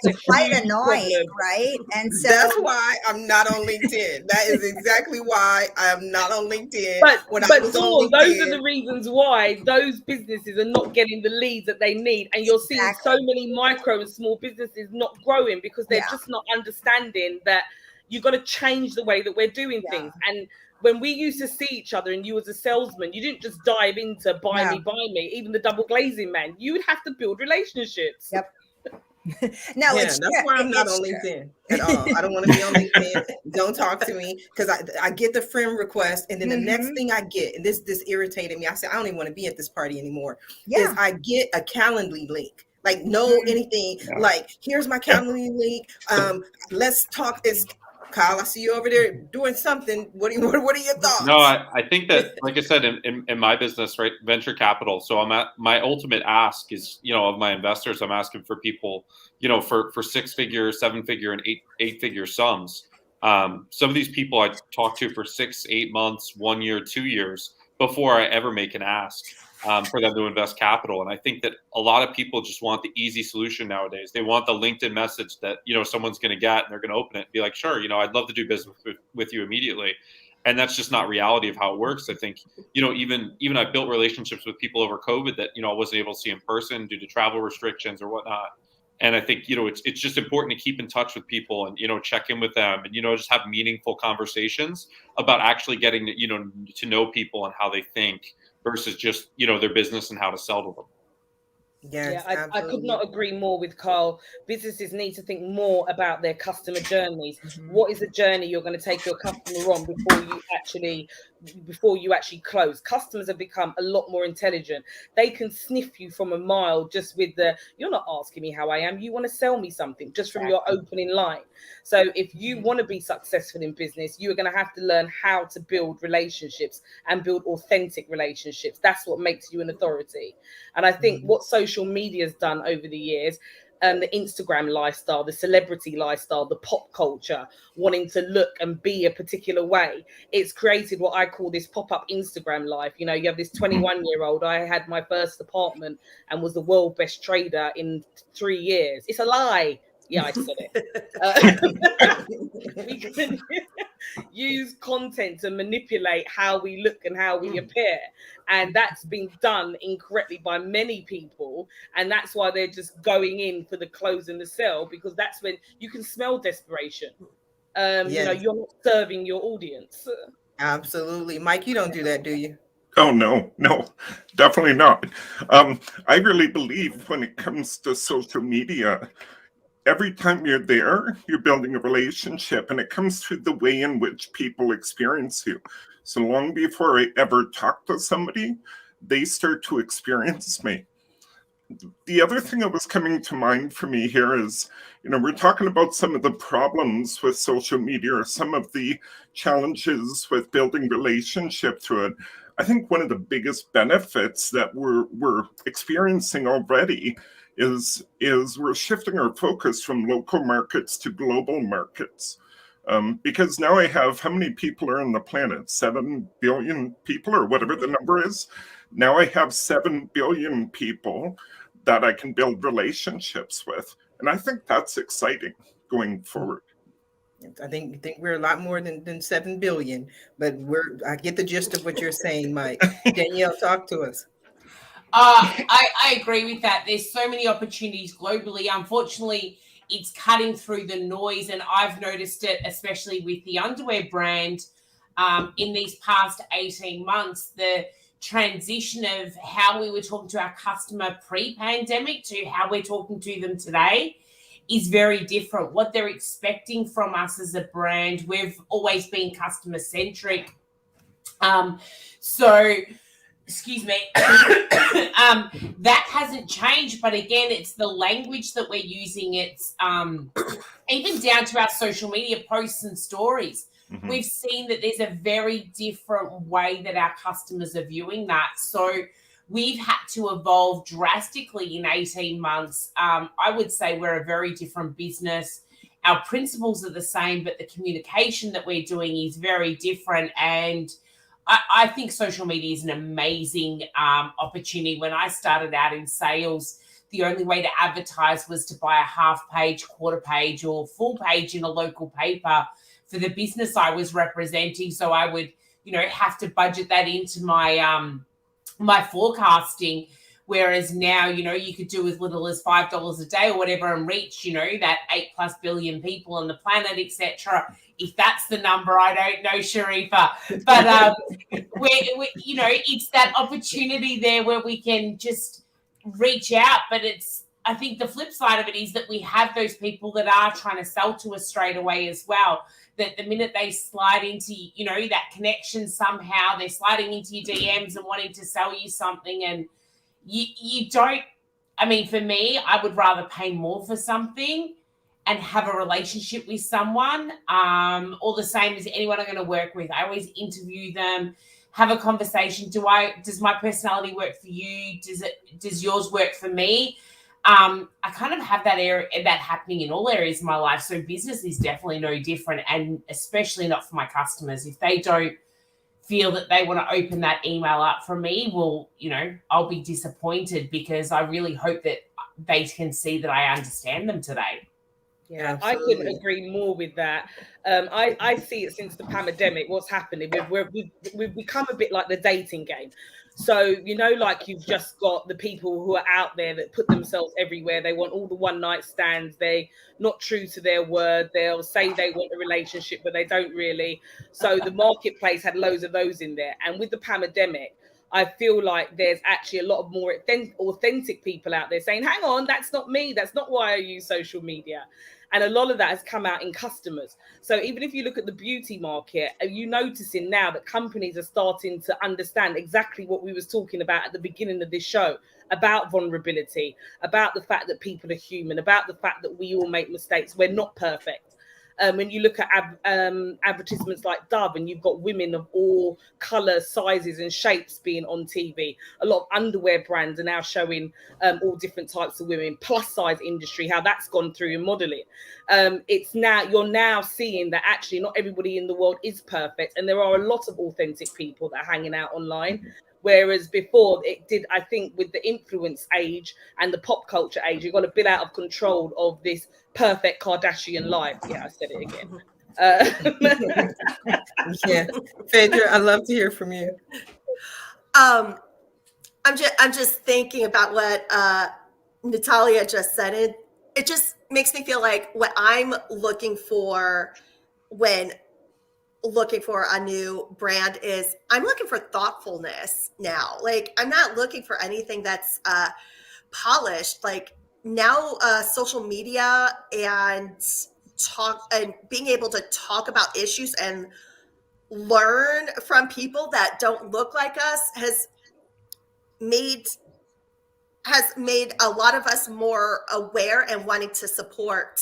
It's quite huge annoying, problem. right? And so that's why I'm not on LinkedIn. That is exactly why I am not on LinkedIn. But I was Dawn, on LinkedIn, those are the reasons why those businesses are not getting the leads that they need. And you're seeing so many micro and small businesses not growing because they're just not understanding that you've got to change the way that we're doing things. And when we used to see each other and you as a salesman, you didn't just dive into buy me, even the double glazing man. You would have to build relationships. Yep. That's why I'm not on LinkedIn at all. I don't want to be on LinkedIn. Don't talk to me, because I get the friend request, and then the next thing I get, and this irritated me. I said, I don't even want to be at this party anymore. Is I get a Calendly link. Like anything. Like, here's my Calendly link. Let's talk. It's Kyle, I see you over there doing something. What are your thoughts? No, I think that, like I said, in my business, right, venture capital. So my ultimate ask is, of my investors, I'm asking for people, for 6-figure, 7-figure, and 8-figure sums. Some of these people I talk to for 6, 8 months, 1 year, 2 years before I ever make an ask for them to invest capital. And I think that a lot of people just want the easy solution nowadays. They want the LinkedIn message that, someone's going to get, and they're going to open it and be like, sure, I'd love to do business with you immediately. And that's just not reality of how it works. I think, even I built relationships with people over COVID that, I wasn't able to see in person due to travel restrictions or whatnot. And I think, it's just important to keep in touch with people and, check in with them and, just have meaningful conversations about actually getting, to know people and how they think versus just, their business and how to sell to them. Yes, I could not agree more with Carl. Businesses need to think more about their customer journeys. What is the journey you're going to take your customer on before you actually close? Customers have become a lot more intelligent. They can sniff you from a mile just with you're not asking me how I am. You want to sell me something just from your opening line. So if you want to be successful in business, you're going to have to learn how to build relationships and build authentic relationships. That's what makes you an authority. And I think what social media has done over the years, the Instagram lifestyle, the celebrity lifestyle, the pop culture, wanting to look and be a particular way, it's created what I call this pop-up Instagram life. You have this 21-year-old. I had my first apartment and was the world best trader in 3 years. It's a lie. Yeah, I said it. We can use content to manipulate how we look and how we appear. And that's been done incorrectly by many people. And that's why they're just going in for the close and the sell, because that's when you can smell desperation. You're not serving your audience. Absolutely. Mike, you don't do that, do you? Oh, no, definitely not. I really believe when it comes to social media, every time you're there, you're building a relationship, and it comes through the way in which people experience you. So long before I ever talk to somebody, they start to experience me. The other thing that was coming to mind for me here is, we're talking about some of the problems with social media or some of the challenges with building relationship through it. I think one of the biggest benefits that we're experiencing already is we're shifting our focus from local markets to global markets. Because now I have, how many people are on the planet? 7 billion people, or whatever the number is. Now I have 7 billion people that I can build relationships with. And I think that's exciting going forward. I think we're a lot more than 7 billion, but I get the gist of what you're saying, Mike. Danielle, talk to us. I agree with that. There's so many opportunities globally. Unfortunately, it's cutting through the noise, and I've noticed it, especially with the underwear brand, in these past 18 months. The transition of how we were talking to our customer pre-pandemic to how we're talking to them today is very different. What they're expecting from us as a brand, we've always been customer-centric. Excuse me, that hasn't changed, but again, it's the language that we're using. It's even down to our social media posts and stories. we've seen that there's a very different way that our customers are viewing that. So we've had to evolve drastically in 18 months. I would say we're a very different business. Our principles are the same, but the communication that we're doing is very different. And I think social media is an amazing opportunity. When I started out in sales, the only way to advertise was to buy a half page, quarter page, or full page in a local paper for the business I was representing. So I would, have to budget that into my my forecasting. Whereas now, you could do as little as $5 a day or whatever and reach, that 8+ billion people on the planet, etc. If that's the number, I don't know, Sharifah. But it's that opportunity there where we can just reach out. But I think the flip side of it is that we have those people that are trying to sell to us straight away as well. That the minute they slide into, that connection somehow, they're sliding into your DMs and wanting to sell you something, and you don't. I mean, for me, I would rather pay more for something and have a relationship with someone, or the same as anyone I'm going to work with. I always interview them, have a conversation. Does my personality work for you? Does yours work for me? I kind of have that happening in all areas of my life. So business is definitely no different, and especially not for my customers. If they don't feel that they want to open that email up from me, well, I'll be disappointed, because I really hope that they can see that I understand them today. Yeah, I couldn't agree more with that. I see it since the pandemic. What's happening? We've become a bit like the dating game. So, like you've just got the people who are out there that put themselves everywhere. They want all the one night stands. They're not true to their word. They'll say they want a relationship, but they don't really. So the marketplace had loads of those in there. And with the pandemic, I feel like there's actually a lot of more authentic people out there saying, hang on, that's not me. That's not why I use social media. And a lot of that has come out in customers. So even if you look at the beauty market, are you noticing now that companies are starting to understand exactly what we was talking about at the beginning of this show, about vulnerability, about the fact that people are human, about the fact that we all make mistakes. We're not perfect. When you look at advertisements like Dove, and you've got women of all colours, sizes and shapes being on TV. A lot of underwear brands are now showing all different types of women, plus size industry, how that's gone through in modelling. You're now seeing that actually not everybody in the world is perfect, and there are a lot of authentic people that are hanging out online. Whereas before it did, I think with the influence age and the pop culture age, it got a bit out of control of this perfect Kardashian life. Yeah, I said it again. Yeah, Phaedra, I'd love to hear from you. I'm just thinking about what Natalia just said. It just makes me feel like what I'm looking for when looking for a new brand is I'm looking for thoughtfulness now. Like, I'm not looking for anything that's polished. Like, now social media and being able to talk about issues and learn from people that don't look like us has made a lot of us more aware and wanting to support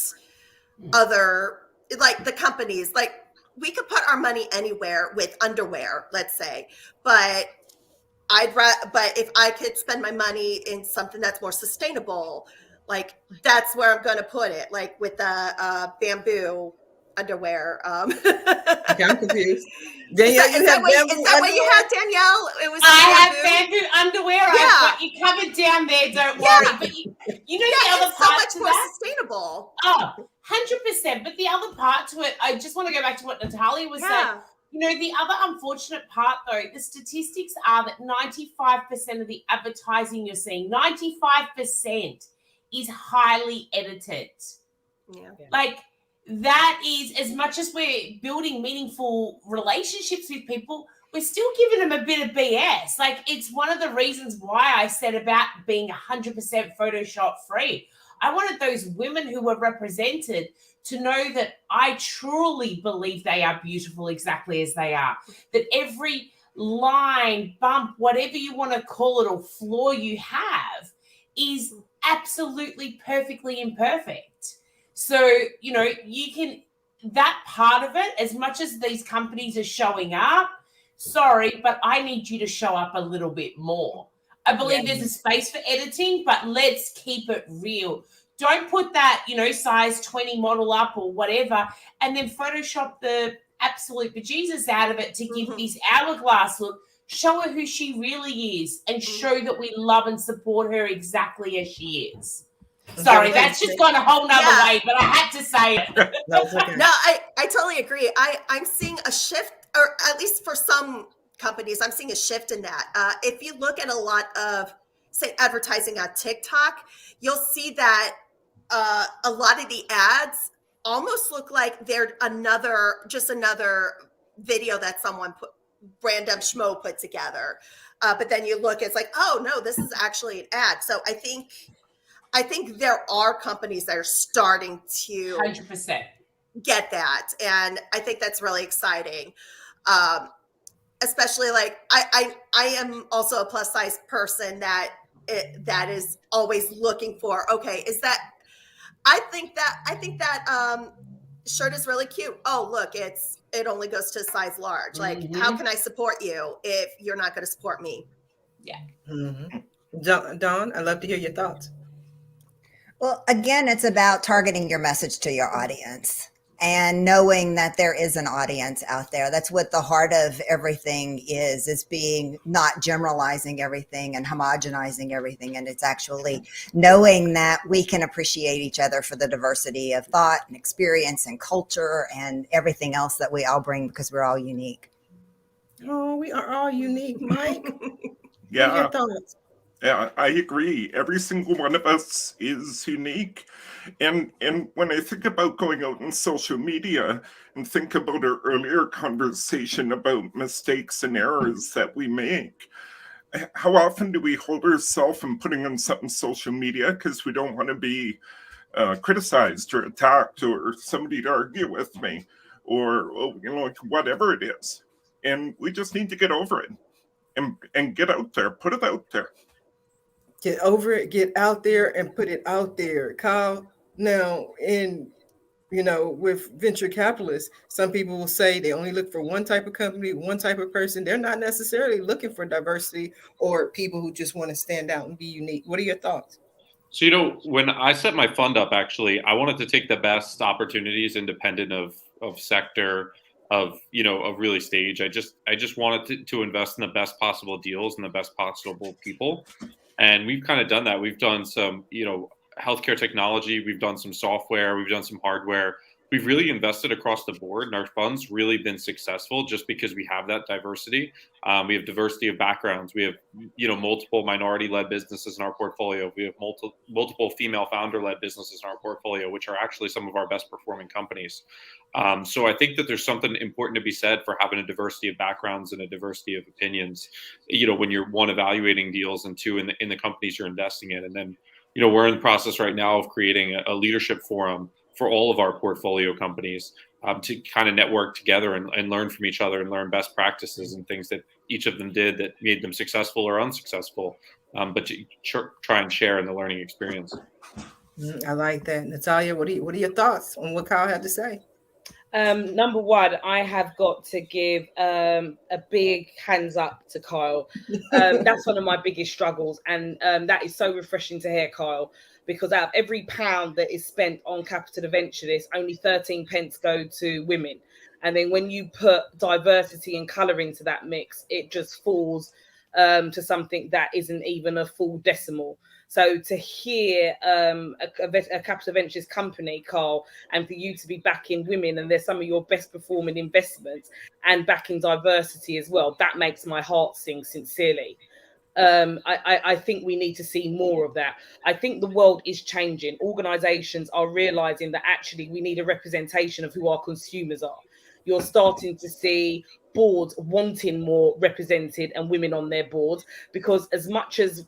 other, like, the companies. Like, we could put our money anywhere with underwear, let's say, but if I could spend my money in something that's more sustainable, like, that's where I'm going to put it, like with the bamboo underwear. Okay, I'm confused. Danielle, is that what you had, Danielle? It was I have bamboo underwear. Yeah. I've got you covered down there. Don't worry. But the other it's part so much to more that, sustainable. 100%. But the other part to it, I just want to go back to what Natalia was saying. The other unfortunate part, though, the statistics are that 95% of the advertising you're seeing, 95% is highly edited. Yeah. Like, that is, as much as we're building meaningful relationships with people, we're still giving them a bit of BS. Like, it's one of the reasons why I said about being 100% Photoshop free. I wanted those women who were represented to know that I truly believe they are beautiful exactly as they are. That every line, bump, whatever you want to call it, or flaw you have is absolutely perfectly imperfect. So, you can that part of it, as much as these companies are showing up, sorry, but I need you to show up a little bit more. I believe there's a space for editing, but let's keep it real. Don't put that, size 20 model up or whatever, and then Photoshop the absolute bejesus out of it to give this hourglass look. Show her who she really is and show that we love and support her exactly as she is. Sorry, that's just gone a whole nother way, but I had to say it. No, it's okay. No, I totally agree. I'm seeing a shift, or at least for some companies, I'm seeing a shift in that. If you look at a lot of, say, advertising on TikTok, you'll see that a lot of the ads almost look like they're another video that someone random schmo put together. But then you look, it's like, oh no, this is actually an ad. So I think there are companies that are starting to 100% get that. And I think that's really exciting. Especially like I am also a plus size person that is always looking for, okay, I think that shirt is really cute. Oh, look, it only goes to size large. Like, how can I support you if you're not going to support me? Yeah. Dawn, I'd love to hear your thoughts. Well, again, it's about targeting your message to your audience and knowing that there is an audience out there. That's what the heart of everything is being not generalizing everything and homogenizing everything. And it's actually knowing that we can appreciate each other for the diversity of thought and experience and culture and everything else that we all bring, because we're all unique. Oh, we are all unique, Mike. Yeah. What are your thoughts? Yeah, I agree. Every single one of us is unique. And when I think about going out in social media and think about our earlier conversation about mistakes and errors that we make, how often do we hold ourselves in putting on something social media because we don't want to be criticized or attacked or somebody to argue with me or whatever it is. And we just need to get over it and get out there, put it out there. Get over it, get out there and put it out there. Kyle, now with venture capitalists, some people will say they only look for one type of company, one type of person. They're not necessarily looking for diversity or people who just want to stand out and be unique. What are your thoughts? So, when I set my fund up, actually, I wanted to take the best opportunities independent of sector, of really stage. I just wanted to invest in the best possible deals and the best possible people. And we've kind of done that. We've done some, healthcare technology. We've done some software. We've done some hardware. We've really invested across the board, and our fund's really been successful just because we have that diversity. We have diversity of backgrounds. We have, multiple minority-led businesses in our portfolio. We have multiple female founder-led businesses in our portfolio, which are actually some of our best performing companies. So I think that there's something important to be said for having a diversity of backgrounds and a diversity of opinions, when you're one, evaluating deals, and two, in the companies you're investing in. And then, we're in the process right now of creating a leadership forum for all of our portfolio companies to kind of network together and learn from each other and learn best practices and things that each of them did that made them successful or unsuccessful, but to try and share in the learning experience. I like that. Natalia, what are your thoughts on what Kyle had to say? Number one, I have got to give a big hands up to Kyle. That's one of my biggest struggles, and that is so refreshing to hear, Kyle, because out of every pound that is spent on capital ventures, only 13 pence go to women. And then when you put diversity and colour into that mix, it just falls to something that isn't even a full decimal. So to hear a capital ventures company, Carl, and for you to be backing women, and they're some of your best performing investments, and backing diversity as well, that makes my heart sing sincerely. I think we need to see more of that. I think the world is changing. Organizations are realizing that actually we need a representation of who our consumers are. You're starting to see boards wanting more represented and women on their boards, because as much as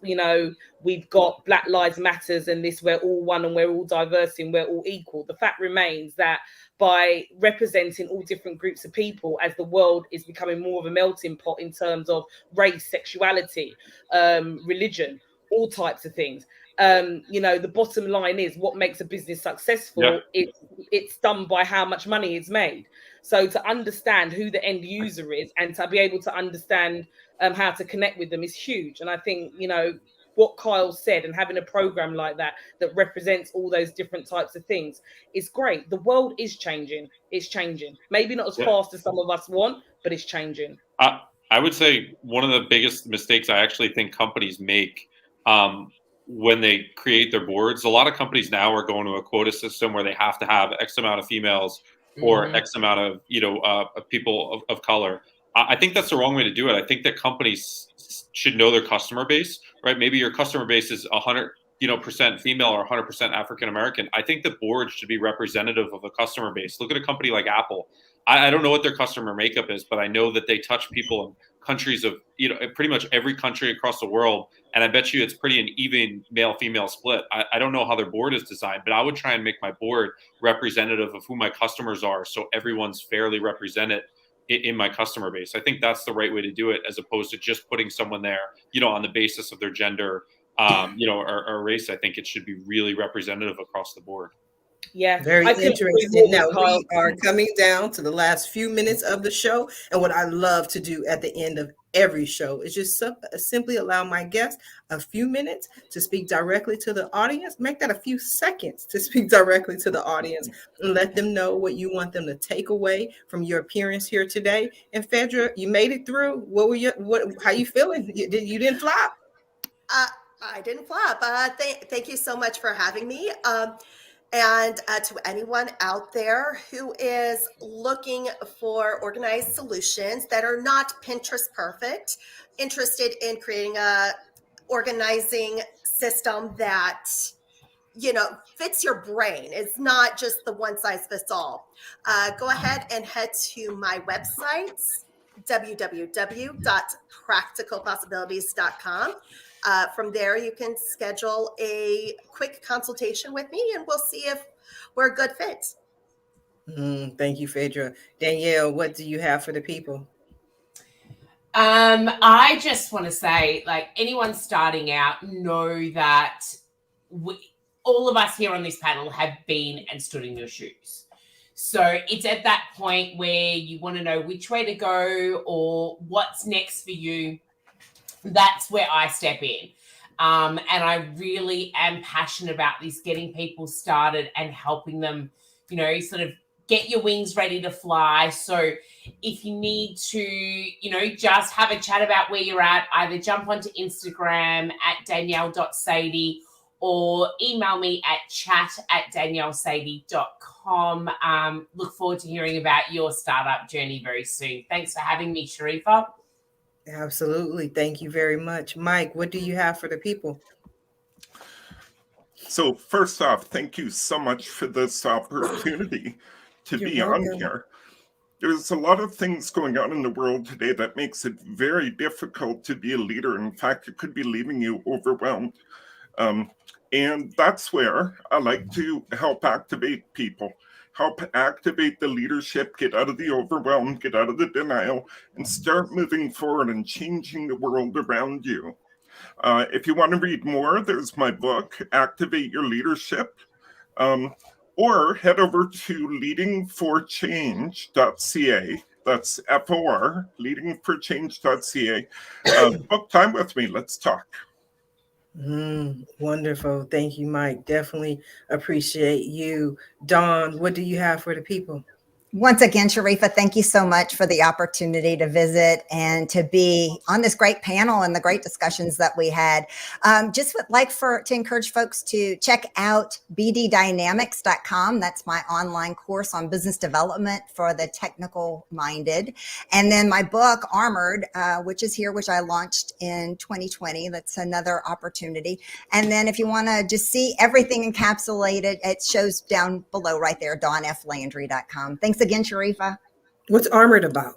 we've got Black Lives Matters and this, we're all one and we're all diverse and we're all equal, the fact remains that by representing all different groups of people, as the world is becoming more of a melting pot in terms of race, sexuality, religion, all types of things, the bottom line is what makes a business successful is it's done by how much money is made. So to understand who the end user is and to be able to understand how to connect with them is huge. And I think, what Kyle said, and having a program like that represents all those different types of things is great. The world is changing. It's changing. Maybe not as fast as some of us want, but it's changing. I would say one of the biggest mistakes I actually think companies make when they create their boards, a lot of companies now are going to a quota system where they have to have X amount of females or X amount of people of color. I think that's the wrong way to do it. I think that companies should know their customer base, right? Maybe your customer base is 100% female or 100% African American. I think the board should be representative of the customer base. Look at a company like Apple. I don't know what their customer makeup is, but I know that they touch people in countries of, pretty much every country across the world. And I bet you it's pretty an even male-female split. I don't know how their board is designed, but I would try and make my board representative of who my customers are, so everyone's fairly represented in my customer base. I think that's the right way to do it, as opposed to just putting someone there, on the basis of their gender, or race. I think it should be really representative across the board. Yeah, very interesting. Now we are coming down to the last few minutes of the show, and what I love to do at the end of every show is just simply allow my guests a few minutes to speak directly to the audience. Make that a few seconds to speak directly to the audience and let them know what you want them to take away from your appearance here today. And Phaedra, you made it through. How you feeling? You didn't flop. I didn't flop. Thank you so much for having me. And to anyone out there who is looking for organized solutions that are not Pinterest perfect, interested in creating a organizing system that, fits your brain. It's not just the one size fits all. Go ahead and head to my website, www.practicalpossibilities.com. From there, you can schedule a quick consultation with me, and we'll see if we're a good fit. Thank you, Phaedra. Danielle, what do you have for the people? I just want to say, anyone starting out, know that all of us here on this panel have been and stood in your shoes. So it's at that point where you want to know which way to go or what's next for you. That's where I step in. And I really am passionate about this, getting people started and helping them, sort of get your wings ready to fly. So if you need to, just have a chat about where you're at, either jump onto Instagram at danielle.sadie or email me at chat@daniellesadie.com. Look forward to hearing about your startup journey very soon. Thanks for having me, Sharifah. Absolutely. Thank you very much. Mike, what do you have for the people? So first off, thank you so much for this opportunity to be on here. There's a lot of things going on in the world today that makes it very difficult to be a leader. In fact, it could be leaving you overwhelmed. And that's where I like to help activate people. Help activate the leadership, get out of the overwhelm, get out of the denial, and start moving forward and changing the world around you. If you want to read more, there's my book, Activate Your Leadership, or head over to leadingforchange.ca. That's FOR, leadingforchange.ca. Book time with me. Let's talk. Wonderful. Thank you, Mike. Definitely appreciate you. Dawn, what do you have for the people? Once again, Sharifah, thank you so much for the opportunity to visit and to be on this great panel and the great discussions that we had. Just would like to encourage folks to check out bddynamics.com. That's my online course on business development for the technical minded. And then my book, Armored, which is here, which I launched in 2020. That's another opportunity. And then if you want to just see everything encapsulated, it shows down below right there, dawnflandry.com. Thanks again, Sharifah. What's Armored about?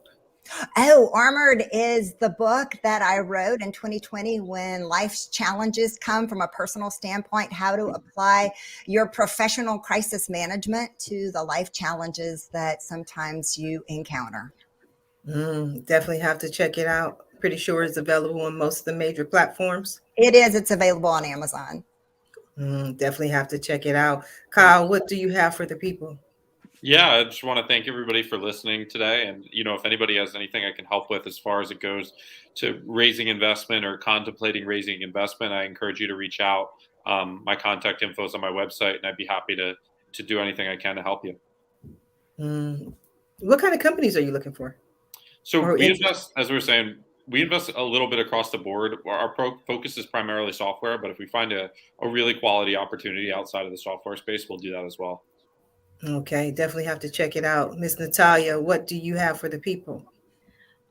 Oh, Armored is the book that I wrote in 2020 when life's challenges come from a personal standpoint, how to apply your professional crisis management to the life challenges that sometimes you encounter. Definitely have to check it out. Pretty sure it's available on most of the major platforms. It is. It's available on Amazon. Definitely have to check it out. Kyle, what do you have for the people? Yeah, I just want to thank everybody for listening today. And, if anybody has anything I can help with as far as it goes to raising investment or contemplating raising investment, I encourage you to reach out. My contact info is on my website, and I'd be happy to do anything I can to help you. What kind of companies are you looking for? So Or we interest? invest, as we were saying, we invest a little bit across the board. Our focus is primarily software, but if we find a really quality opportunity outside of the software space, we'll do that as well. Okay, definitely have to check it out. Miss Natalia, what do you have for the people?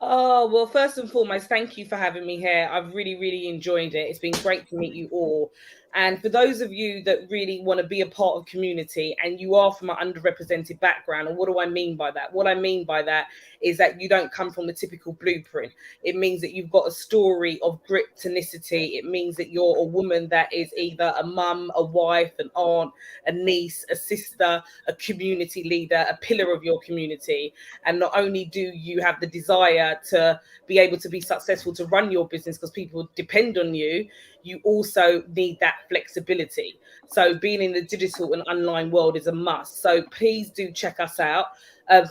Oh, well, first and foremost, thank you for having me here. I've really, really enjoyed it. It's been great to meet you all. And for those of you that really want to be a part of community and you are from an underrepresented background, and what do I mean by that? What I mean by that is that you don't come from the typical blueprint. It means that you've got a story of grit, tenacity. It means that you're a woman that is either a mum, a wife, an aunt, a niece, a sister, a community leader, a pillar of your community. And not only do you have the desire to be able to be successful to run your business because people depend on you, you also need that flexibility. So being in the digital and online world is a must. So please do check us out.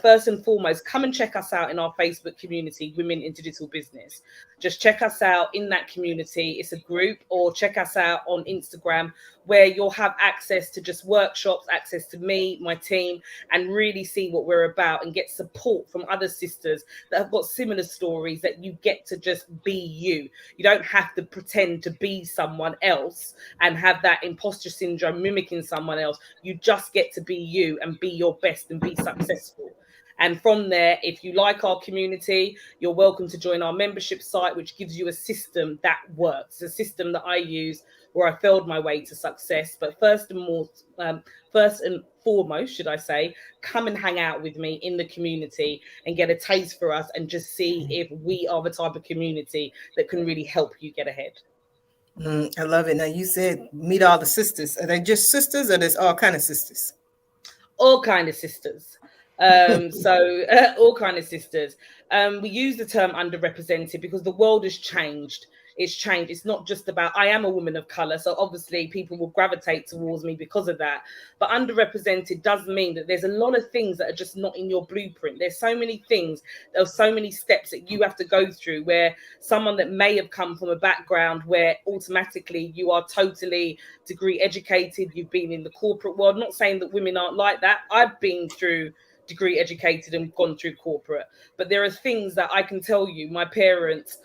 First and foremost, come and check us out in our Facebook community, Women in Digital Business. Just check us out in that community. It's a group, or check us out on Instagram, where you'll have access to just workshops, access to me, my team, and really see what we're about and get support from other sisters that have got similar stories, that you get to just be you. You don't have to pretend to be someone else and have that imposter syndrome mimicking someone else. You just get to be you and be your best and be successful. And from there, if you like our community, you're welcome to join our membership site, which gives you a system that works, a system that I use where I failed my way to success. But first and foremost, should I say, come and hang out with me in the community and get a taste for us and just see if we are the type of community that can really help you get ahead. I love it. Now, you said meet all the sisters. Are they just sisters, or there's all kind of sisters? All kind of sisters. All kind of sisters. We use the term underrepresented because the world has changed. It's changed. It's not just about, I am a woman of color, so obviously people will gravitate towards me because of that. But underrepresented does mean that there's a lot of things that are just not in your blueprint. There's so many things, there's so many steps that you have to go through, where someone that may have come from a background where automatically you are totally degree educated, you've been in the corporate world. Not saying that women aren't like that. I've been through degree educated and gone through corporate, but there are things that I can tell you my parents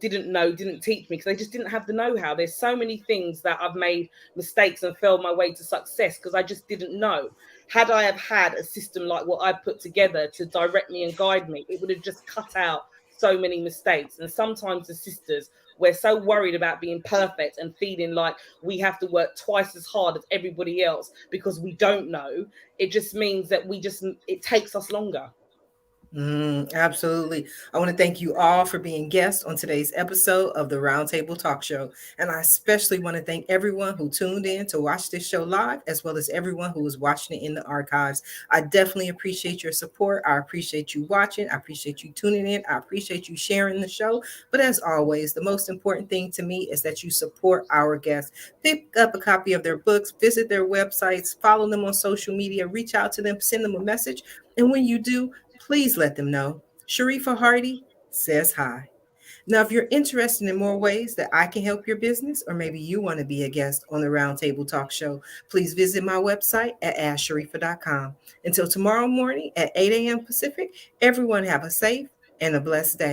didn't teach me because they just didn't have the know-how. There's so many things that I've made mistakes and failed my way to success because I just didn't know. Had I have had a system like what I put together to direct me and guide me, it would have just cut out so many mistakes. And sometimes the sisters, we're so worried about being perfect and feeling like we have to work twice as hard as everybody else because we don't know. It just means that it takes us longer. Absolutely. I want to thank you all for being guests on today's episode of the Roundtable Talk Show. And I especially want to thank everyone who tuned in to watch this show live, as well as everyone who is watching it in the archives. I definitely appreciate your support. I appreciate you watching. I appreciate you tuning in. I appreciate you sharing the show. But as always, the most important thing to me is that you support our guests. Pick up a copy of their books, visit their websites, follow them on social media, reach out to them, send them a message. And when you do, please let them know Sharifah Hardie says hi. Now, if you're interested in more ways that I can help your business, or maybe you want to be a guest on the Roundtable Talk Show, please visit my website at AskSharifah.com. Until tomorrow morning at 8 a.m. Pacific, everyone have a safe and a blessed day.